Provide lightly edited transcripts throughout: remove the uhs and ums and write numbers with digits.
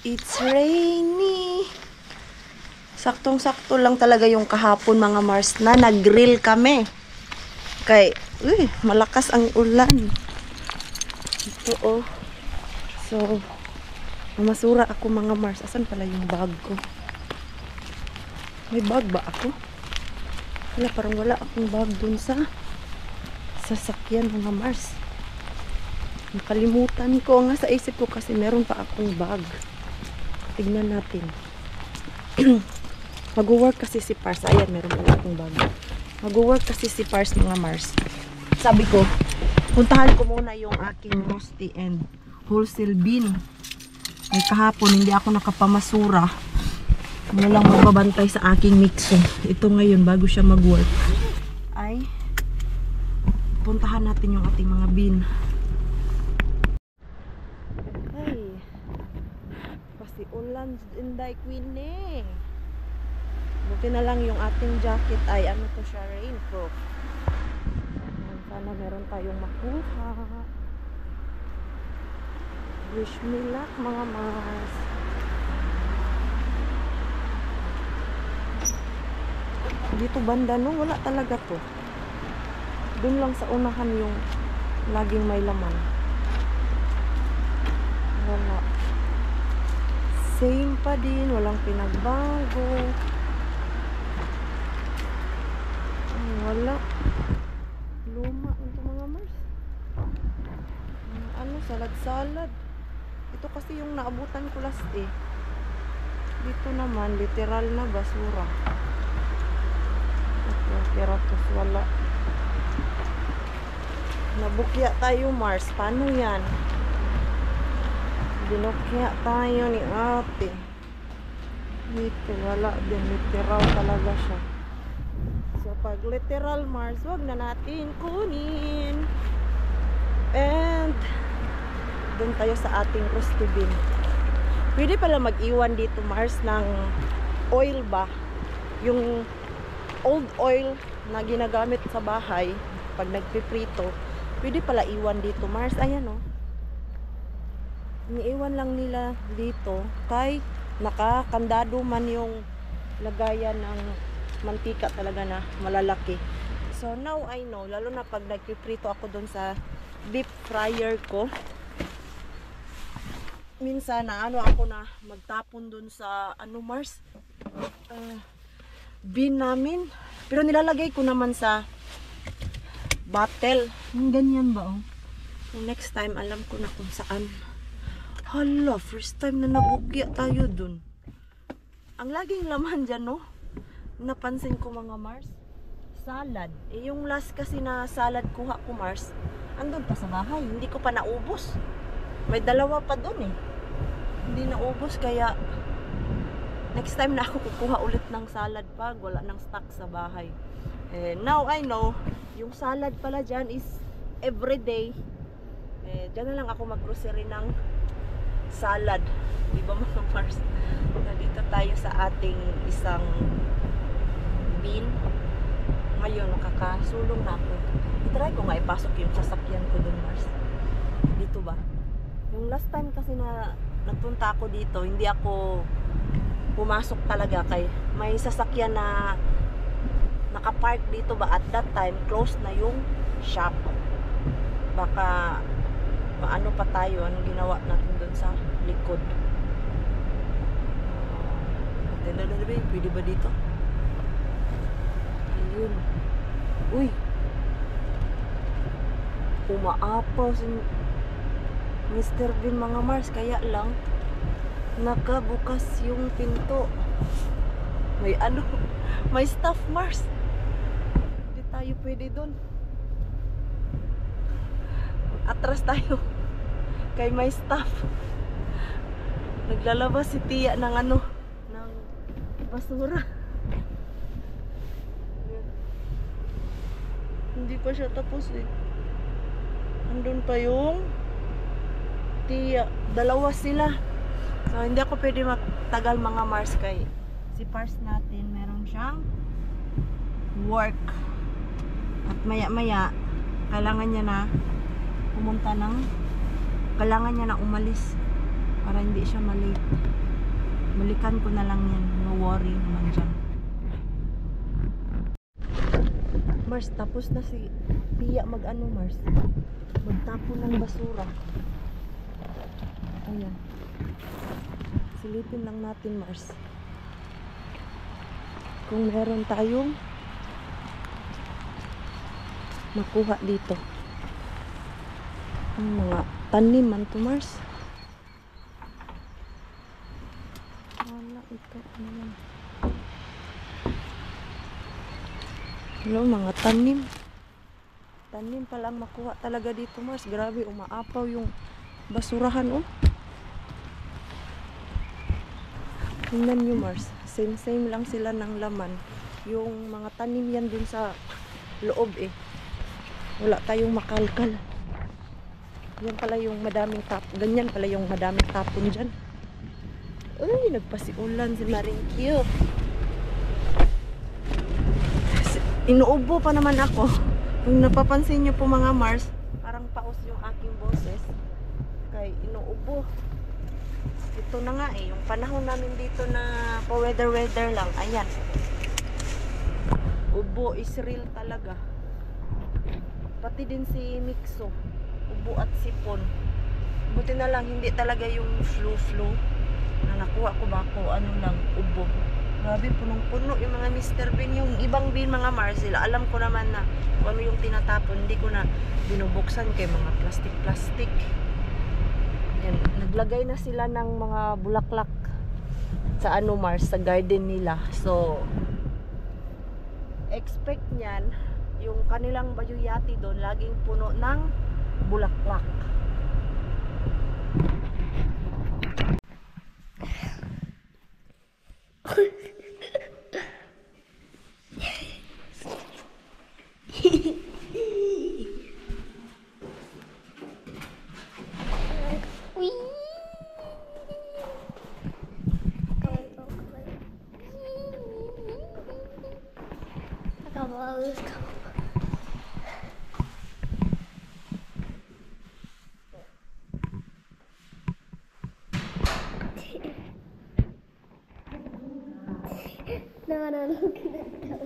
It's rainy. Saktong-sakto lang talaga yung kahapon mga Mars na nag-grill kami. Kay, malakas ang ulan. Ito oh. So, mamasura ako mga Mars. Asan pala yung bag ko? May bag ba ako? Wala, parang wala akong bag dun sa sasakyan mga Mars. Nakalimutan ko nga sa isip ko kasi meron pa akong bag. Tignan natin. Mag-work kasi si Pars. Ayan, meron pa akong bag. Mag-work kasi si Pars mga Mars. Sabi ko, puntahan ko muna yung aking rusty and wholesale bin. Ay kahapon hindi ako nakapamasura. Wala lang magbabantay sa aking mixo. Ito ngayon bago siya mag-work ay puntahan natin yung ating mga bin. Ulan inday queen eh. Buti na lang yung ating jacket ay ano to siya, rainproof. Sana meron tayong makuha. Wish me luck mga Mars. Dito banda no, wala talaga to. Doon lang sa unahan yung laging may laman. Wala. Same pa din, walang pinagbago. Wala. Luma ito mga Mars. Ano, salad-salad. Ito kasi yung naabutan ko last eh. Dito naman, literal na basura. Keratos, wala. Nabukya tayo Mars. Paano yan? Binukya tayo ni ate. Dito wala din, literal talaga siya. So pag literal Mars, wag na natin kunin. And doon tayo sa ating rusty bin. Pwede pala mag-iwan dito Mars ng oil ba? Yung old oil na ginagamit sa bahay pag nagpiprito, pwede pala iwan dito Mars. Ayan oh. Iniiwan lang nila dito kay nakakandado man yung lagayan ng mantika talaga na malalaki. So now I know, lalo na pag nagpiprito ako doon sa deep fryer ko, minsan na ano ako na magtapon doon sa ano Mars bin namin, pero nilalagay ko naman sa bottle. Ganyan ba oh? So next time alam ko na kung saan. Hala, first time na nabukya tayo dun. Ang laging laman dyan, no? Napansin ko mga Mars. Salad. Eh, yung last kasi na salad kuha ko, Mars, andun pa sa bahay. Hindi ko pa naubos. May dalawa pa dun eh. Hindi naubos, kaya next time na ako kukuha ulit ng salad pag wala nang stock sa bahay. Eh, now I know, yung salad pala dyan is everyday. Eh, dyan na lang ako mag-grocery ng salad, di ba mga Mars? Dito tayo sa ating isang bin. Ngayon nakakasulong na ako. I-try ko nga ipasok yung sasakyan ko dun Mars. Dito ba? Yung last time kasi na nagpunta ako dito, hindi ako pumasok talaga kay may sasakyan na nakapark dito ba at that time closed na yung shop. Baka paano pa tayo, anong ginawa natin doon sa likod. Pwede ba dito? Ayun. Uy, umaapaw si Mr. Bean mga Mars, kaya lang nakabukas yung pinto. May ano, may staff Mars. Hindi tayo pwede doon. Atras tayo kay may staff. Naglalabas si Tia ng ano, ng basura. Hindi pa siya tapos eh. Andun pa yung Tia. Dalawa sila. So hindi ako pwede magtagal mga Mars kay si Pars natin meron siyang work. At maya maya kailangan niya na pumunta ng, kailangan niya na umalis para hindi siya malate. Balikan ko na lang yan. No worry naman dyan. Mars, tapos na si Pia mag-ano, Mars. Magtapon ng basura. Ayan. Silipin lang natin, Mars. Kung meron tayong makuha dito. Ang mga tanim man to, Mars. Wala ito. Ano yan? Hello, mga tanim. Tanim pala ang makuha talaga dito, Mars. Grabe, umaapaw yung basurahan, oh. Tingnan nyo, Mars. Same lang sila ng laman. Yung mga tanim yan dun sa loob, eh. Wala tayong makalkal. Yan pala yung madaming tapon. Ganyan pala yung madaming tapon dyan. Uy, nagpasiulan si Marinkyo. Inuubo pa naman ako. Kung napapansin nyo po mga Mars, parang paus yung aking boses. Kay inuubo. Ito na nga eh, yung panahon namin dito na weather lang. Ayan. Ubo is real talaga. Pati din si Mixo. Ubo at sipon. Buti na lang hindi talaga yung flu na nakuha ko ba ako, ano lang, ubo. Grabe, punong-puno yung mga Mr. Bean. Yung ibang bin mga Mars, sila alam ko naman na kung ano yung tinatapon, hindi ko na binubuksan kay mga plastic. Yan, naglagay na sila ng mga bulaklak sa ano Mars, sa garden nila. So, expect nyan, yung kanilang bayuyati doon, laging puno ng bulaklak. No, looking at the wall.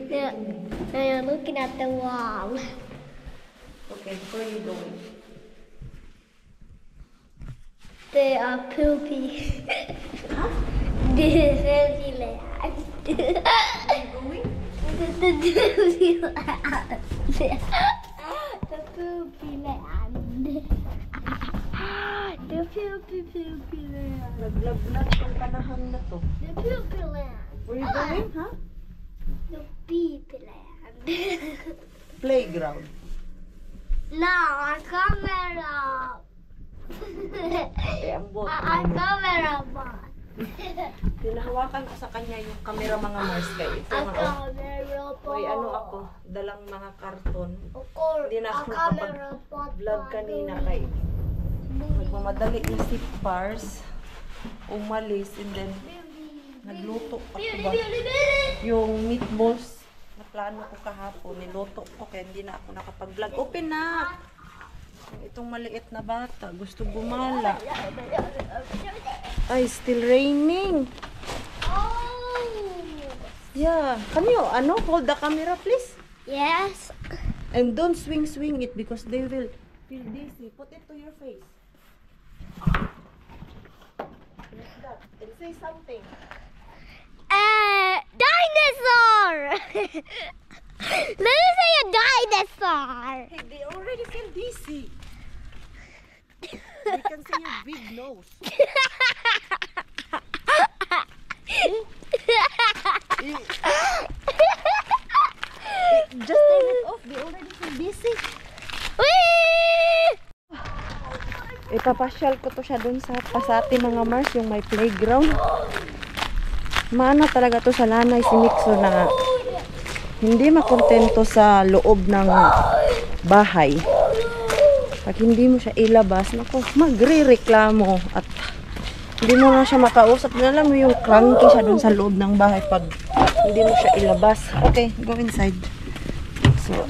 No, looking at the wall. Okay, where are you going? They are poopy. Huh? This is filthy land. Where are you going? The poopy land. The poopy land. The poopy land. Naglablag tong panahon na to. The poopy land. Where are you going, huh? The poopy land. Playground. No, a camera. Ang bot. A camera box. Pinahawakan ko sa kanya yung camera mga Mars kay ito A nga. camera box. May ano ako, dalang mga karton. Of course, Hindi na a ako camera box. vlog kanina kay nagmamadali na si Pars. Umalis and then nagluto ako ba? Yung meatballs na plano ko kahapon, niluto ko kaya hindi na ako nakapag-vlog. Open na! Itong maliit na bata, gusto gumala. Ay, still raining. Yeah. Can you, hold the camera please? Yes. And don't swing it because they will feel dizzy. Put it to your face. Like that. And say something. Dinosaur. Let me say a dinosaur. Hey, they already feel dizzy. We can see your big nose. Just turn it off. They already feel dizzy. Ipapasyal ko to siya dun sa Pasati mga Mars, yung may playground. Maano talaga to sa lanay si Mixo na hindi makontento sa loob ng bahay. Pag hindi mo siya ilabas, nako, magre-reklamo at hindi mo na siya makausap. Alam mo yung cranky siya dun sa loob ng bahay pag hindi mo siya ilabas. Okay, go inside. So,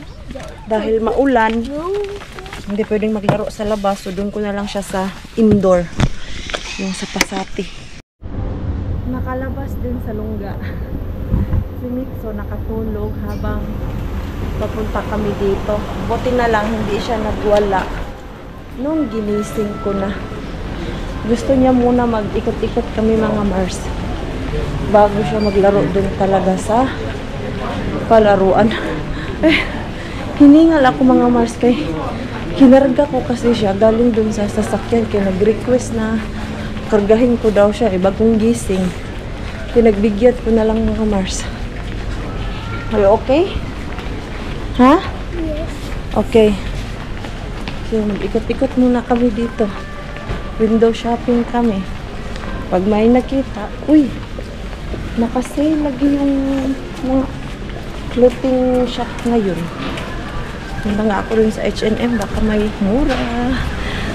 dahil maulan, hindi pwedeng maglaro sa labas. So, doon ko na lang siya sa indoor. Yung sa Pasati. nakalabas din sa lungga. Si Mixo nakatulog habang papunta kami dito. Buti na lang hindi siya nagwala nung ginising ko na. Gusto niya muna mag-ikot-ikot kami mga Mars bago siya maglaro dun talaga sa palaruan. Hiningal ako mga Mars kay kinarga ko kasi siya galing dun sa sasakyan kaya nag-request na kargahin ko daw siya bagong gising. Pinagbigyan ko na lang mga Mars. Are you okay? Ha? Yes. Okay. So mag-ikot-ikot muna kami dito. Window shopping kami. Pag may nakita, uy, nakasale lagi yung mga clothing shop ngayon. Punta nga ako rin sa H&M, baka may mura.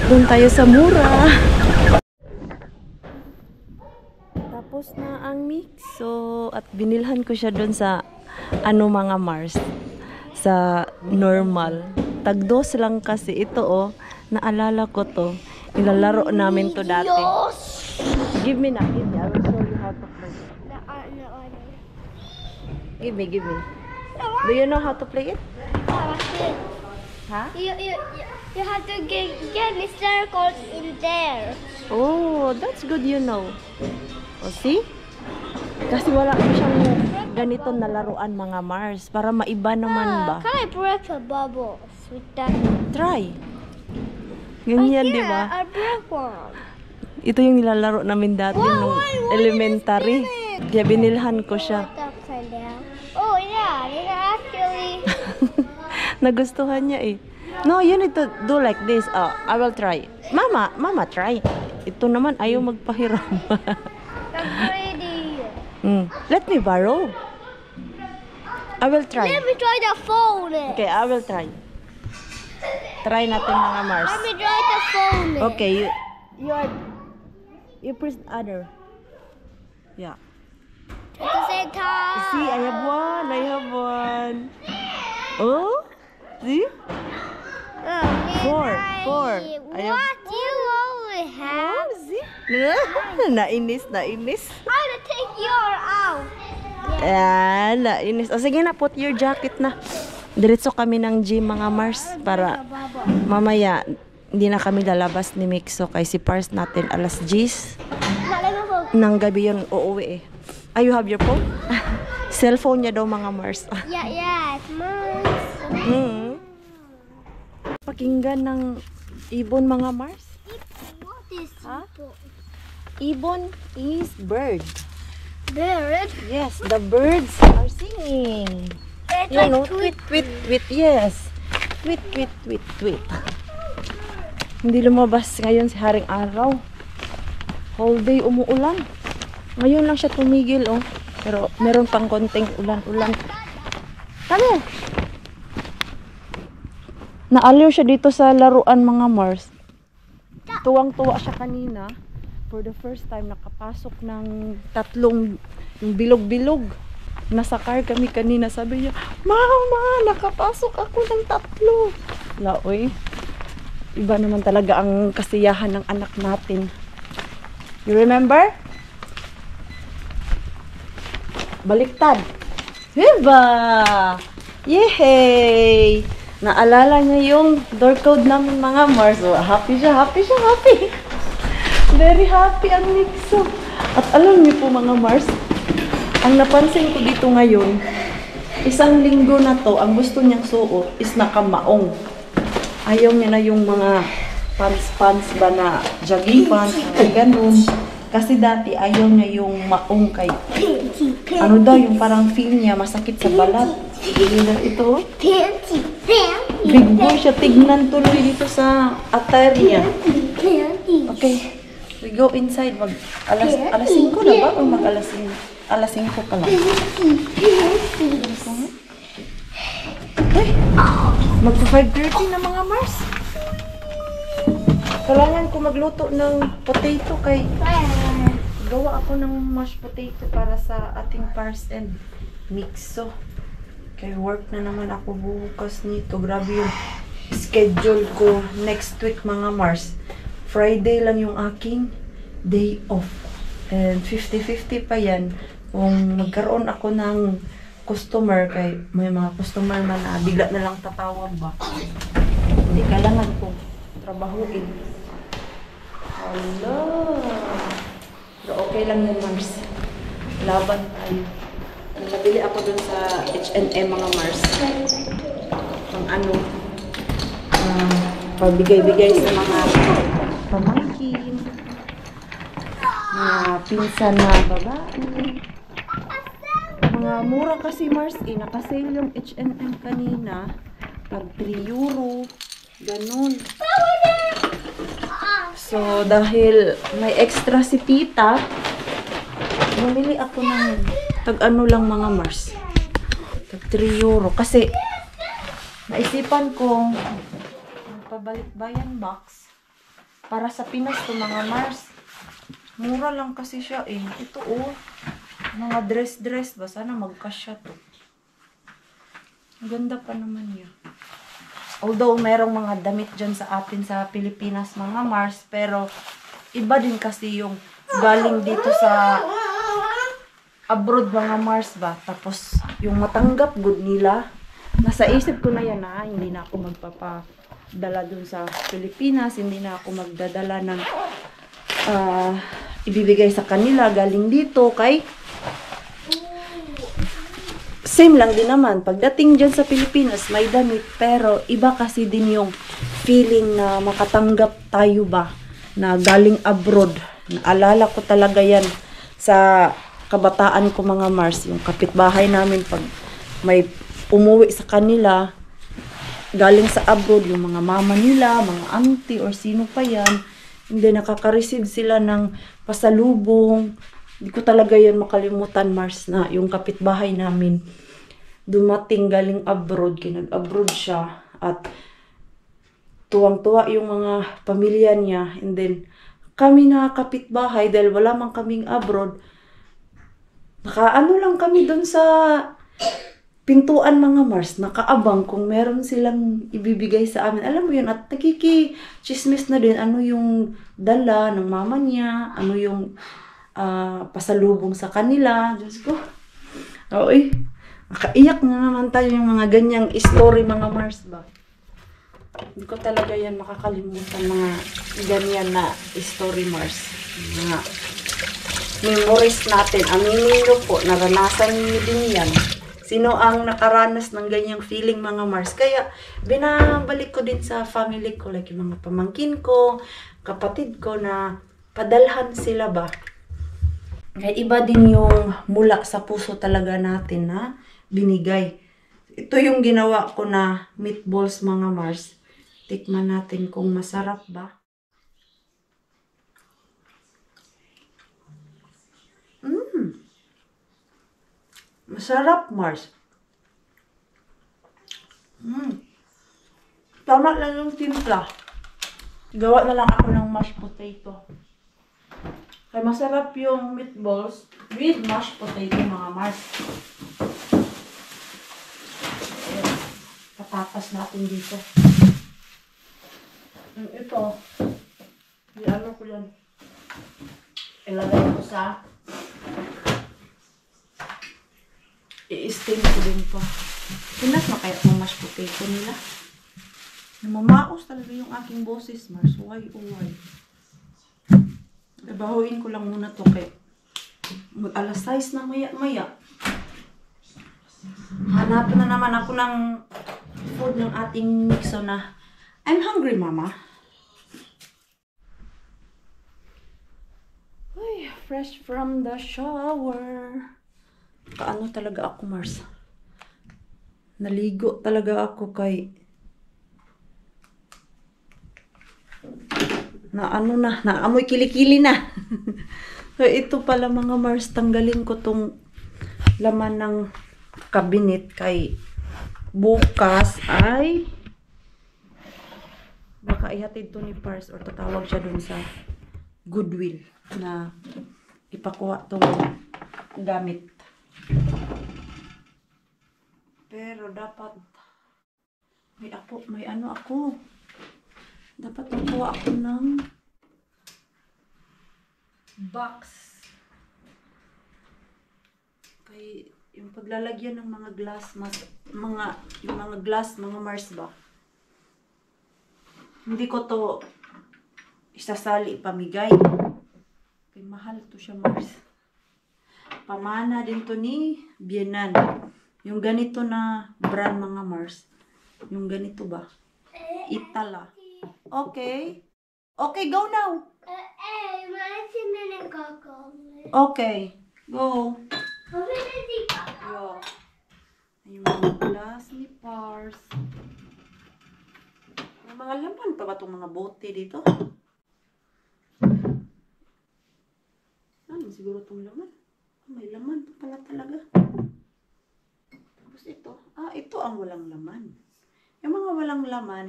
Doon tayo sa mura. Tapos na ang Mixo at binilhan ko siya doon sa mga Mars. Sa normal. Tagdos lang kasi ito naalala ko to. Nilalaro namin to dati. Give me na, give me. I will show you how to play. Give me, give me. Do you know how to play it? Huh? You have to get circles in there. Oh, that's good you know. Oh, see? Kasi wala ko siyang ganito na laruan mga Mars. Para maiba naman ba? Can I break the bubbles with that? Try. Ganyan, di ba? I break one. Ito yung nilalaro namin dati nung elementary. Kaya binilhan ko siya. Upside down. Oh yeah, it's actually. Nagustuhan niya eh. No, you need to do like this. I will try. Mama, try. Ito naman, ayaw magpahiram. That's pretty. Let me borrow. I will try. Let me try the phone. Okay, I will try. Try natin mga Mars. Let me try the phone. Okay, you press other. Yeah. At the same time. See, I have one. Oh, see? Four. I have. What do you only have? Oh, see? Nainis. I'm gonna take your out. Nainis. O sige na, put your jacket na. Diretso kami ng gym mga Mars para mamaya hindi na kami lalabas ni Mixo kay si Pars natin alas 10 ng gabi yun uuwi eh. You have your phone? Cellphone niya daw mga Mars. Yeah, it's mine. Pakinggan ng ibon mga Mars. What is Ibon is bird. bird? Yes, the birds are singing. It's You like know, tweet, tweet, yes. Tweet. Hindi lumabas ngayon si Haring Araw. Whole day umuulan. Ngayon lang siya tumigil, Pero meron pang konting ulan. Kami! Naaliw siya dito sa laruan mga Mars. Tuwang-tuwa siya kanina. For the first time, nakapasok ng tatlong bilog-bilog. Nasa car kami kanina. Sabi niya, Mama, nakapasok ako ng 3. Laoy. Iba naman talaga ang kasiyahan ng anak natin. You remember? Baliktad. Diba? Yay! Naalala niya yung door code namin mga Mars. So, happy siya. Very happy ang Mixo. At alam niyo po mga Mars, ang napansin ko dito ngayon, isang linggo na to, ang gusto niyang suot is nakamaong. Ayaw niya na yung mga pants ba na jogging pants, ganun. Kasi dati ayaw niya yung maong kay yung parang feel niya masakit sa balat. Ito. Big boy siya. Tignan tuloy dito sa attire niya. Okay. We go inside. Alas 5 na ba? O alas 5 pa lang. Magpa 5:30 na mga Mars. Kailangan ko magluto ng potato kay gawa ako ng mashed potato para sa ating Pars and Mixo. Kay work na naman ako bukas nito. Grabe yung schedule ko next week mga Mars. Friday lang yung aking day off. And 50-50 pa yan. Kung magkaroon ako ng customer, kay may mga customer man na bigla na lang tatawag ba. Hindi kailangan ko trabahuin. Hello. Pero okay lang yan, Mars. Laban tayo. Nabili ako dun sa H&M mga Mars. Pang ano, pagbigay-bigay sa mga pamangkin, mga pinsan na babae. Mga mura kasi Mars, nakasale yung H&M kanina. Pag 3 euro, ganun. So, dahil may extra si tita, bumili ako ng tag-ano lang mga Mars. Tag 3 euro. Kasi, naisipan kong pabalik-bayan box para sa Pinas to mga Mars. Mura lang kasi siya eh. Ito oh. Mga dress-dress ba? Sana magkasya to. Ang ganda pa naman niya. Although, merong mga damit dyan sa atin sa Pilipinas, mga Mars. Pero, iba din kasi yung galing dito sa abroad, mga Mars ba. Tapos, yung matanggap good nila. Nasa isip ko na yan na hindi na ako magpapadala dun sa Pilipinas. Hindi na ako magdadala ng ibibigay sa kanila galing dito kay same lang din naman. Pagdating dyan sa Pilipinas, may damit. Pero, iba kasi din yung feeling na makatanggap tayo ba na galing abroad. Naalala ko talaga yan sa kabataan ko mga Mars. Yung kapitbahay namin pag may umuwi sa kanila, galing sa abroad, yung mga mama nila, mga auntie or sino pa yan, hindi nakaka-receive sila ng pasalubong. Hindi ko talaga yan makalimutan, Mars, na yung kapitbahay namin dumating galing abroad, kinag-abroad siya at tuwang-tuwa yung mga pamilya niya. And then, kami na kapitbahay, dahil wala man kaming abroad, nakaano lang kami dun sa pintuan mga Mars, nakaabang kung meron silang ibibigay sa amin. Alam mo yun, at nakiki-chismis na din ano yung dala ng mama niya, ano yung pasalubong sa kanila. Diyos ko. Oy, makaiyak na naman tayo yung mga ganyang story mga Mars ba. Hindi ko talaga yan makakalimutan mga ganyan na story Mars. Mga memories natin. Aminin nyo po, naranasan nyo din yan. Sino ang nakaranas ng ganyang feeling mga Mars? Kaya binabalik ko din sa family ko, like yung mga pamangkin ko, kapatid ko na padalhan sila ba. Kaya iba din yung mula sa puso talaga natin na binigay. Ito yung ginawa ko na meatballs mga Mars. Tikman natin kung masarap ba. Masarap Mars. Tama lang yung timpla. Gawa na lang ako ng mashed potato. Kaya masarap yung meatballs with mashed potato mga Mars. Ayan. Patatas natin dito. Ito. Ano ko yan. Ilagay ko sa i-steam ko din pa. Pinas na kaya ng mashed potato nila. Namamaos talaga yung aking boses Mars. Why oh why? Bahuin ko lang muna to kay mag-alas 6 na maya-maya. Hanapin na naman ako ng food ng ating mixo na I'm hungry, mama. Ay, fresh from the shower. Kaano talaga ako, Mars? Naligo talaga ako kay naamoy kilikili na. So, ito pala mga Mars, tanggalin ko tong laman ng cabinet kay bukas ay baka ihatid to ni Pars or tatawag siya dun sa Goodwill na ipakuha tong gamit. Pero dapat may ano ako. Dapat makuha ako ng box Kay yung paglalagyan ng mga glass, yung mga glass, mga Mars ba? Hindi ko to isasali, pamigay. Kay mahal to siya, Mars. Pamana din to ni Bienan. Yung ganito na brand, mga Mars. Yung ganito ba? Itala. Okay. Okay, go now. Okay, go. Yo. Yung mga glass ni Pars. May mga laman pa ba itong mga bote dito? Ano siguro itong laman? May laman pa pala talaga. Tapos ito. Ito ang walang laman. Yung mga walang laman,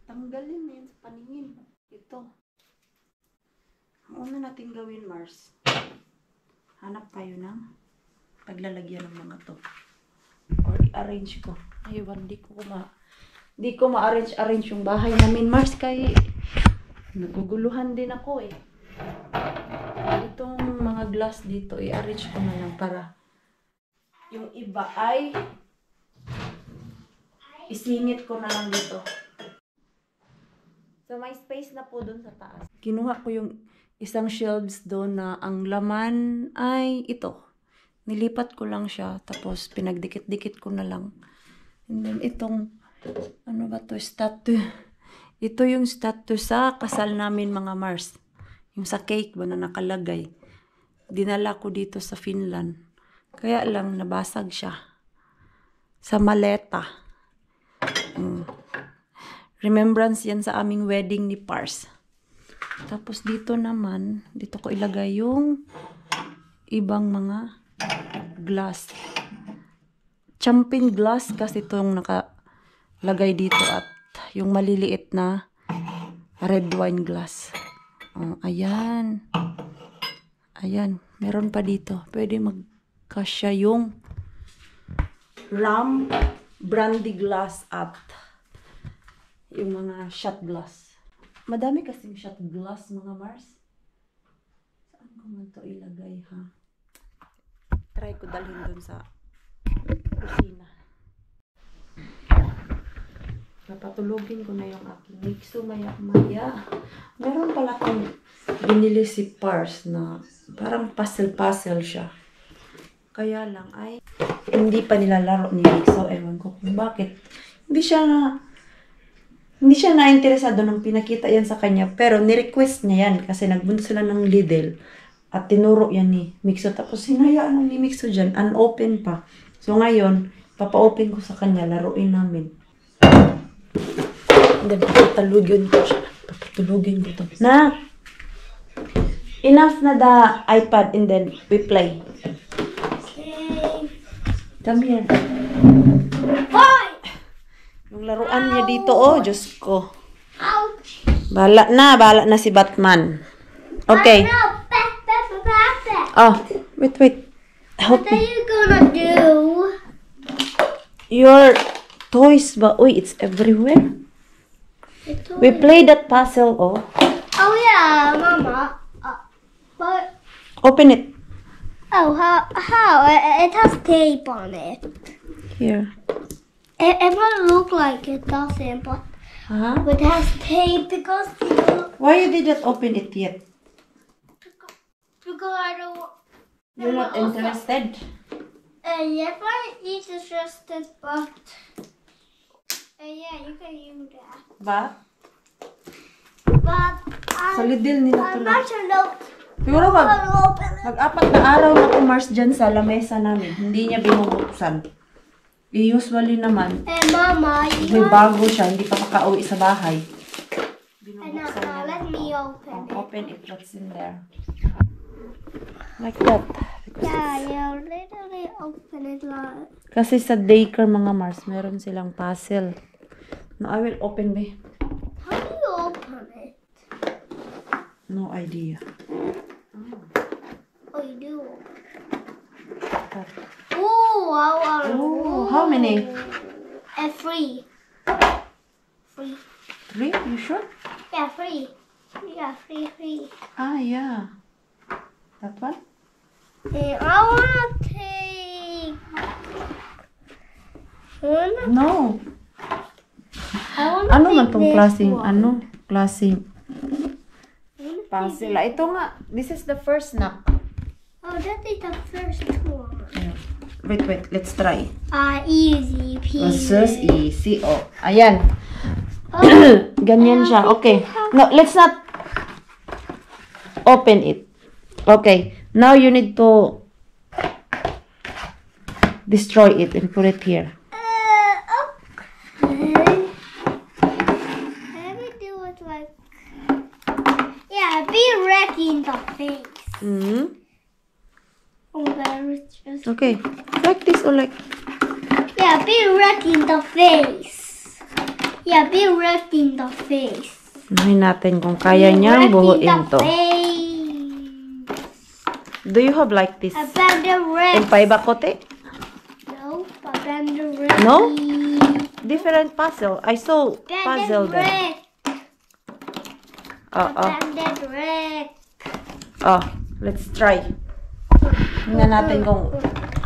tanggalin na yun sa paningin. Ito. Ang una natin gawin, Mars. Hanap tayo ng paglalagyan ng mga to. Or i-arrange ko. Ayun, di ko ma-arrange yung bahay namin, Mars, kay naguguluhan din ako eh. Itong mga glass dito, i-arrange ko na lang para yung iba ay isingit ko na lang dito. So, may space na po doon sa taas. Kinuha ko yung isang shelves doon na ang laman ay ito. Nilipat ko lang siya, tapos pinagdikit-dikit ko na lang. And then itong, ano ba to, statue. Ito yung statue sa kasal namin, mga Mars. Yung sa cake ba na nakalagay. Dinala ko dito sa Finland. Kaya lang nabasag siya. Sa maleta. Remembrance yan sa aming wedding ni Pars. Tapos dito naman, dito ko ilagay yung ibang mga glass. Champagne glass kasi itong nakalagay dito at yung maliliit na red wine glass. Ayan. Ayan. Meron pa dito. Pwede magkasya yung rum, brandy glass at yung mga shot glass. Madami kasing shot glass, mga Mars. Saan ko man ito ilagay, ha? Try ko dalhin dun sa kusina. Papatulogin ko na yung aking mixo maya-maya. Meron pala akong binili si Pars na parang puzzle-puzzle siya. Kaya lang ay hindi pa nilalaro ni Mixo. Ewan ko kung bakit. Hindi siya na-interesado nung pinakita yan sa kanya. Pero ni-request niya yan kasi nagbunod sila ng Lidl. At tinuro yan ni Mixo. Tapos hinayaan lang ni Mixo dyan. Unopen pa. So ngayon, papa-open ko sa kanya. Laruin namin. And then papatulugin ko siya. Papatulugin ko to. Na! Enough na the iPad and then we play. Come here. Boy! Yung laruan niya dito, oh, Diyos ko. Ouch! Bahala na si Batman. Okay. Oh, wait. Help What are me. you gonna do? Your toys ba? Uy, it's everywhere. We played that puzzle, oh. Oh yeah, Mama. But Open it. oh, how? It has tape on it. Here. It might look like it doesn't, but Huh? it has tape because Why you didn't open it yet? I don't. You're not interested? Yes, I'm interested, but yeah, you can use that. Ba? But Sa Lidl nila to I'm na. not sure. No, Siguro I'll open it. mag-apat na araw na kumars dyan sa lamesa namin. Hindi niya binubuksan. Usually naman, And Mama, you may want? bago siya, hindi pa makauwi sa bahay. And Binubuksan niya. let me open it. Open it, what's in there. Like that. Yeah, you literally open it like. Kasi sa daycare, mga Mars, meron silang puzzle. No, I will open me. How do you open it? No idea. Oh, you do. That. Oh, how many? Free. Free. 3? You sure? Yeah, free. Yeah, free. Ah, yeah. That one? I wanna take. No. I wanna Ano take man tong this klaseng, one. ano? Klaseng I wanna puzzle. Ito nga, this is the first knock. Oh, that is the first one. Wait, let's try. Easy Versus peasy. easy. Oh, ayan. Oh, Ganyan siya. Okay. No, let's not open it. Okay. Now you need to destroy it and put it here. okay. Let me do it like. Yeah, be red in the face. Hmm. Oh, very just. Okay. Like this or like... Yeah, be red in the face. Yeah, be red in the face. Unahin natin kung kaya niyang buhuin to. Do you have like this? I found the red. And paibakote? No, I found the red. No? Different puzzle. I saw puzzle red. there. I found the red. Let's try. Tingnan natin kung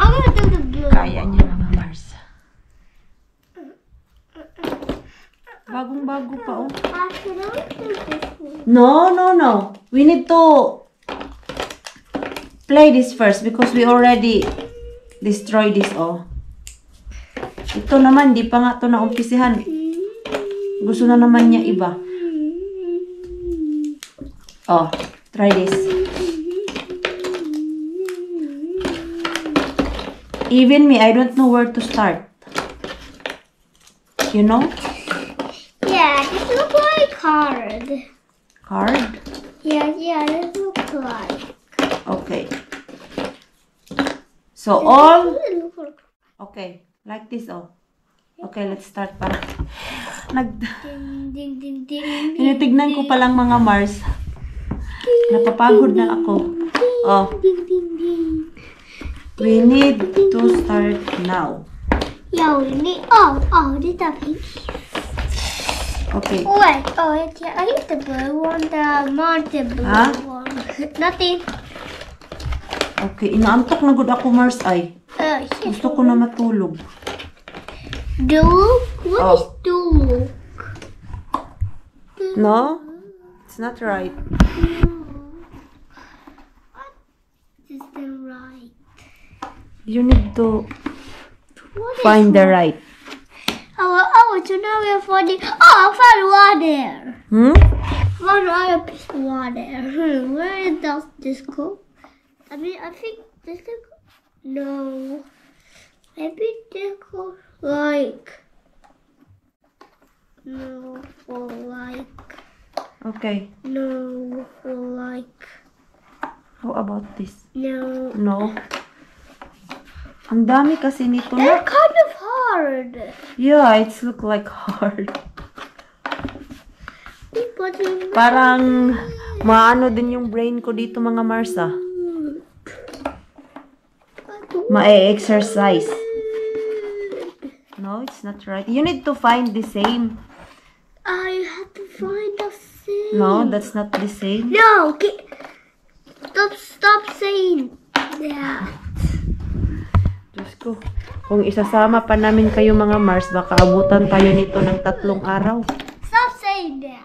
I'm gonna do the blue. kaya niya mga Mars. Bagong-bago pa oh. Can I do this one? No. We need to play this first because we already destroyed this oh. Ito naman, di pa nga ito naumpisihan. Gusto na naman niya iba. Oh, try this. Even me, I don't know where to start. You know? Yeah, this looks like hard. Card? Yeah, this looks like. Okay. So all... It looks like Okay, like this oh. Okay, let's start para. ding, ding, ding, ding. Tinitignan ko palang mga Mars. Napapagod na ako. Oh, Ding, ding, ding. we need to start now. Yeah, we need. This the pink. Okay. Wait, yeah, I hit the blue one, the mountain blue Huh? one. Nothing. Okay, inaantok na gud ako Mars ay. Here's Gusto ko na matulog. Duluk? What is Duluk? No? It's not right. This is the right. You need to What is find the right. so now we're finding. Oh, I found water. Found another piece of water. Where does this go? I think this can go. No. Maybe this goes like. No, or like. Okay. No, or like. How about this? No. No. Ang dami kasi nito They're na. kind of hard. Yeah, it's look like hard. But you Parang maano din yung brain ko dito mga Marsa. Ma-exercise. No, it's not right. You need to find the same. I have to find the same. No, that's not the same. No, stop saying that. Diyos ko. Kung isasama pa namin kayo mga Mars, baka abutan tayo nito ng 3 araw. Stop saying that.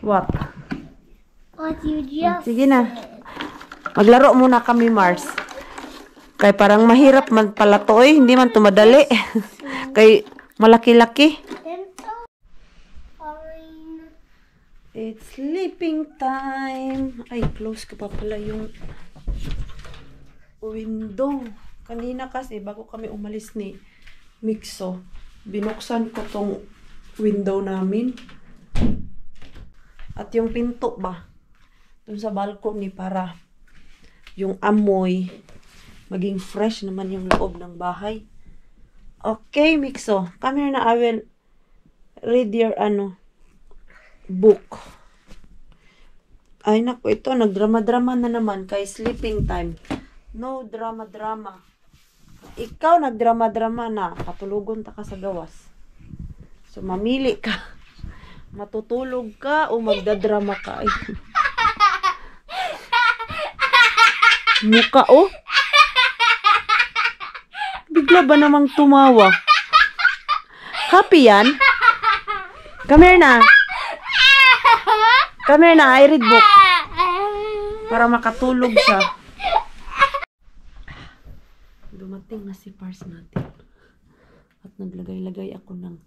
What? What you just Sige na. Maglaro muna kami Mars. Kay parang mahirap man pala to eh. Hindi man tumadali. Kay malaki-laki. It's sleeping time. Ay, close ko pa pala yung window. Kanina kasi, bago kami umalis ni Mixo, binuksan ko tong window namin. At yung pinto ba, dun sa balcony para yung amoy, maging fresh naman yung loob ng bahay. Okay, Mixo. Come here na, I will read your book. Ay, naku, ito, nagdrama-drama na naman kay sleeping time. No drama-drama. Ikaw nagdrama-drama na. Patulugon ta ka sa gawas. So, mamili ka. Matutulog ka o magdadrama ka. Ay. Muka, oh. Bigla ba namang tumawa? Happy yan? Come here na. Come here na, I read book. Para makatulog siya. Dumating na si Pars natin. At naglagay-lagay ako ng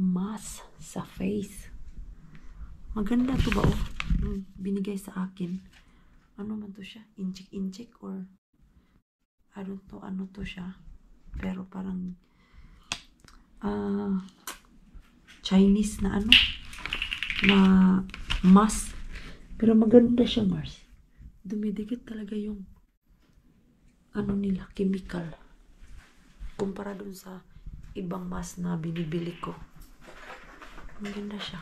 mask sa face. Maganda to ba, oh? Binigay sa akin. Ano man to siya? Injek or I don't know ano to siya. Pero parang Chinese na ano na mask. Pero maganda siya, Mars. Dumidikit talaga yung ano nila, chemical. Kumpara dun sa ibang mask na binibili ko. Maganda siya.